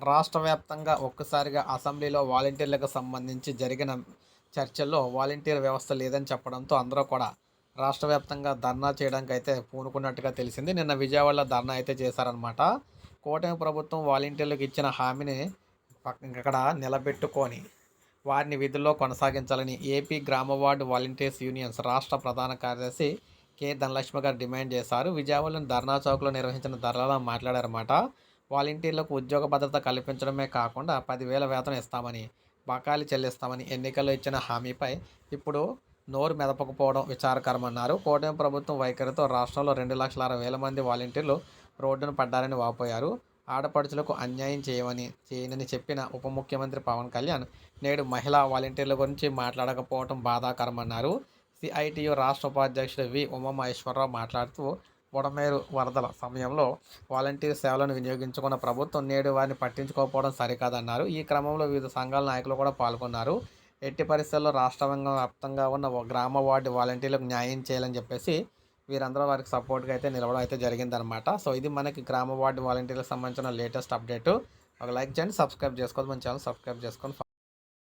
రాష్ట్ర వ్యాప్తంగా ఒక్కసారిగా అసెంబ్లీలో వాలంటీర్లకు సంబంధించి జరిగిన చర్చల్లో వాలంటీర్ వ్యవస్థ లేదని చెప్పడంతో అందరూ కూడా రాష్ట్ర వ్యాప్తంగా ధర్నా చేయడానికి అయితే పూనుకున్నట్టుగా తెలిసింది. నిన్న విజయవాడలో ధర్నా అయితే చేశారనమాట. కూటమి ప్రభుత్వం వాలంటీర్లకు ఇచ్చిన హామీని ఇక్కడ నిలబెట్టుకొని వారిని విధుల్లో కొనసాగించాలని ఏపీ గ్రామ వార్డు వాలంటీర్స్ యూనియన్స్ రాష్ట్ర ప్రధాన కార్యదర్శి ధనలక్ష్మి గారు డిమాండ్ చేశారు. విజయవాడలోని ధర్నా చౌక్లో నిర్వహించిన ధర్నాలో మాట్లాడారన్నమాట. వాలంటీర్లకు ఉద్యోగ భద్రత కల్పించడమే కాకుండా 10,000 వేతనం ఇస్తామని, బకాయిలు చెల్లిస్తామని ఎన్నికల్లో ఇచ్చిన హామీపై ఇప్పుడు నోరు మెదపకపోవడం విచారకరమన్నారు. కూటమి ప్రభుత్వం వైఖరితో రాష్ట్రంలో 2,60,000 మంది వాలంటీర్లు రోడ్డున పడ్డారని వాపోయారు. ఆడపడుచులకు అన్యాయం చేయనని చెప్పిన ఉప ముఖ్యమంత్రి పవన్ కళ్యాణ్ నేడు మహిళా వాలంటీర్ల గురించి మాట్లాడకపోవడం బాధాకరమన్నారు. సిఐటియు రాష్ట్ర ఉపాధ్యక్షుడు ఉమామహేశ్వరరావు మాట్లాడుతూ బుడమేరు వరదల సమయంలో వాలంటీర్ సేవలను వినియోగించుకున్న ప్రభుత్వం నేడు వారిని పట్టించుకోకపోవడం సరికాదన్నారు. ఈ క్రమంలో వివిధ సంఘాల నాయకులు కూడా పాల్గొన్నారు. ఎట్టి పరిస్థితుల్లో రాష్ట్ర వ్యాప్తంగా ఉన్న గ్రామ వార్డు వాలంటీర్లకు న్యాయం చేయాలని చెప్పేసి వీరందరూ వారికి సపోర్ట్గా అయితే నిలవడం అయితే జరిగిందనమాట. సో ఇది మనకి గ్రామ వార్డు వాలంటీర్లకు సంబంధించిన లేటెస్ట్ అప్డేటు. ఒక లైక్ చేయండి, సబ్స్క్రైబ్ చేసుకోవద్దు, మన ఛానల్ సబ్స్క్రైబ్ చేసుకొని